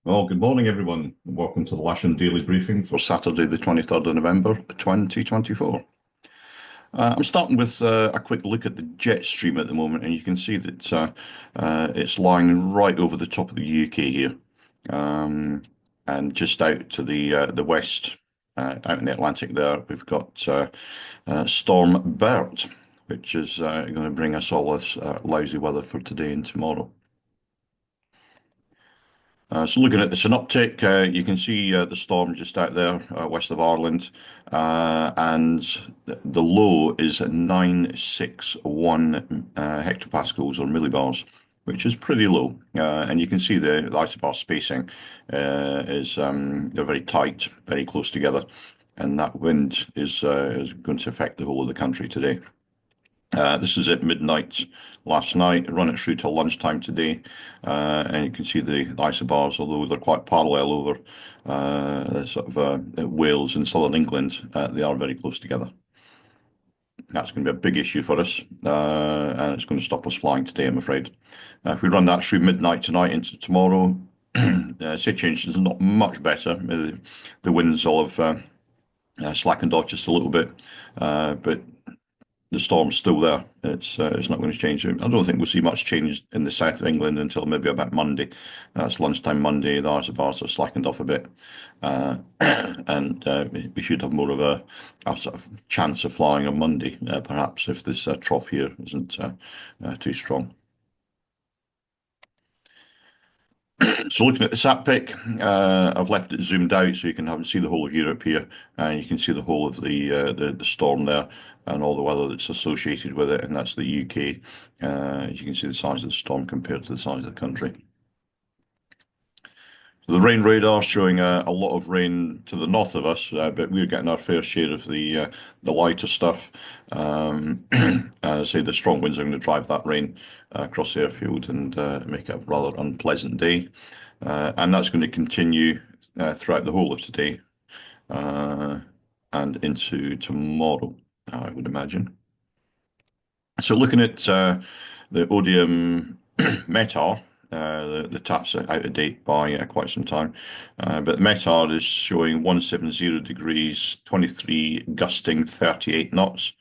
Well, good morning, everyone. Welcome to the Lasham Daily Briefing for Saturday, the 23rd of November, 2024. I'm starting with a quick look at the jet stream at the moment, and you can see that it's lying right over the top of the UK here, um, and just out to the west, out in the Atlantic there, we've got Storm Bert, which is going to bring us all this lousy weather for today and tomorrow. So looking at the synoptic, you can see the storm just out there west of Ireland, and the low is at 961 hectopascals or millibars, which is pretty low. And you can see the isobar spacing is they're very tight, very close together, and that wind is going to affect the whole of the country today. This is at midnight last night, run it through till lunchtime today, and you can see the isobars, although they're quite parallel over Wales and southern England, they are very close together. That's going to be a big issue for us, and it's going to stop us flying today, I'm afraid. If we run that through midnight tonight into tomorrow, the situation is not much better. The winds all have slackened off just a little bit, but the storm's still there. It's not going to change. I don't think we'll see much change in the south of England until maybe about Monday. That's lunchtime Monday. The isobars have slackened off a bit, and we should have more of a sort of chance of flying on Monday, perhaps if this trough here isn't too strong. So looking at the sat pic, I've left it zoomed out so you can see the whole of Europe here, and you can see the whole of the storm there and all the weather that's associated with it, and that's the UK. As you can see the size of the storm compared to the size of the country. The rain radar showing a lot of rain to the north of us, but we're getting our fair share of the lighter stuff. And I say the strong winds are going to drive that rain across the airfield and make it a rather unpleasant day. And that's going to continue throughout the whole of today and into tomorrow, I would imagine. So looking at the Odium METAR, the TAF's out of date by quite some time, but the METAR is showing 170 degrees, 23 gusting 38 knots.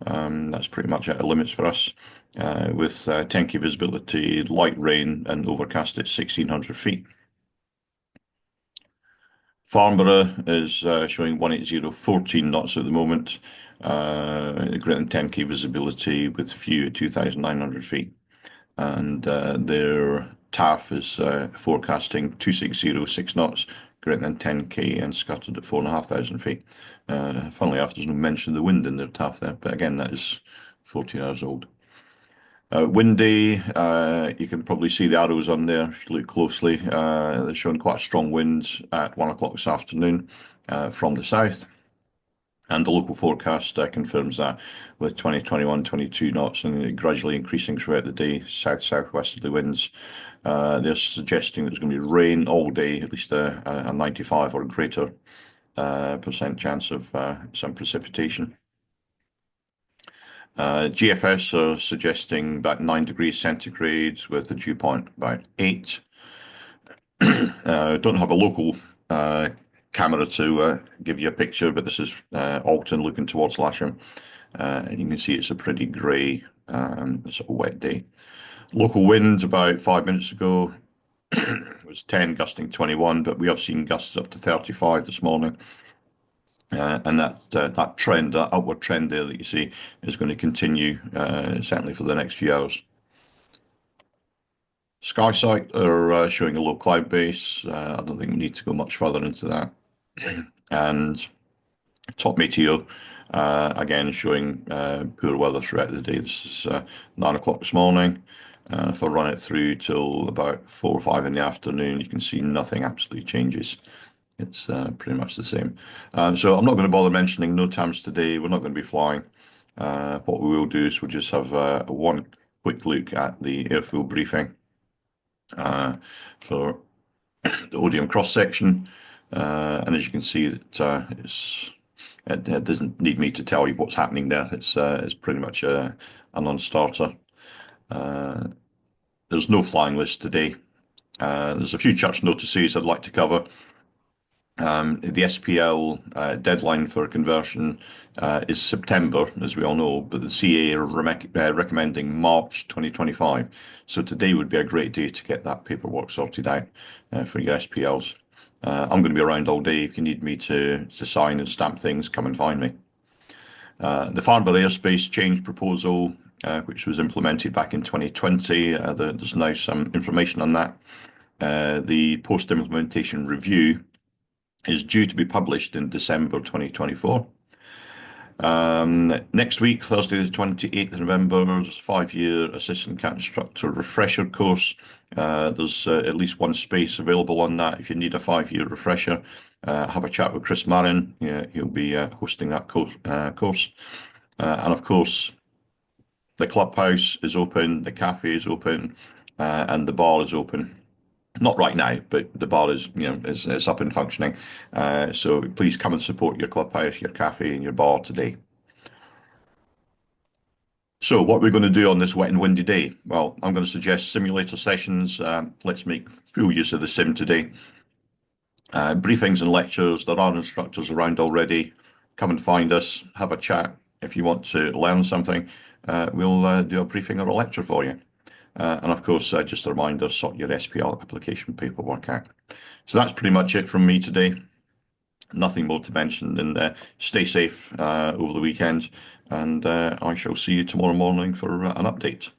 That's pretty much out of limits for us, with 10k visibility, light rain, and overcast at 1600 feet. Farnborough is showing 180, 14 knots at the moment, greater than 10k visibility with few at 2,900 feet. And their TAF is forecasting 260, 6 knots, greater than 10k and scattered at 4,500 feet. Funnily enough, there's no mention of the wind in their TAF there, but again, that is 14 hours old. Windy, you can probably see the arrows on there if you look closely. They're showing quite strong winds at 1 o'clock this afternoon from the south. And the local forecast confirms that with 20, 21, 22 knots and gradually increasing throughout the day, south-southwesterly winds. They're suggesting there's going to be rain all day, at least a 95 or greater percent chance of some precipitation. GFS are suggesting about 9 degrees centigrade with a dew point about 8. Don't have a local camera to give you a picture, but this is Alton looking towards Lasham, and you can see it's a pretty grey, sort of wet day. Local wind about 5 minutes ago was 10, gusting 21, but we have seen gusts up to 35 this morning. And that trend, that upward trend there that you see, is going to continue certainly for the next few hours. SkySight are showing a low cloud base. I don't think we need to go much further into that. And Top Meteo, again, showing poor weather throughout the day. This is 9 o'clock this morning. If I run it through till about 4 or 5 in the afternoon, you can see nothing absolutely changes. It's pretty much the same. So I'm not going to bother mentioning NOTAMs today. We're not going to be flying. What we will do is we'll just have one quick look at the airfield briefing for the Odium cross section. And as you can see, it doesn't need me to tell you what's happening there. It's pretty much a non-starter. There's no flying list today. There's a few church notices I'd like to cover. The SPL deadline for conversion is September, as we all know, but the CA are recommending March 2025. So today would be a great day to get that paperwork sorted out for your SPLs. I'm going to be around all day. If you need me to sign and stamp things, come and find me. The Farnborough airspace change proposal, which was implemented back in 2020, there's now some information on that. The post-implementation review is due to be published in December 2024. Next week, Thursday, the 28th of November, there's a 5-year assistant cat instructor refresher course. There's at least one space available on that. If you need a 5-year refresher, have a chat with Chris Marin. Yeah, he'll be hosting that course. And of course, the clubhouse is open, the cafe is open, and the bar is open. Not right now, but the bar is, is up and functioning. So please come and support your clubhouse, your cafe, and your bar today. So what we're going to do on this wet and windy day? Well, I'm going to suggest simulator sessions. Let's make full use of the sim today. Briefings and lectures. There are instructors around already. Come and find us. Have a chat. If you want to learn something, we'll do a briefing or a lecture for you. And of course, just a reminder, sort your SPL application paperwork out. So that's pretty much it from me today. Nothing more to mention, and stay safe over the weekend, and I shall see you tomorrow morning for an update.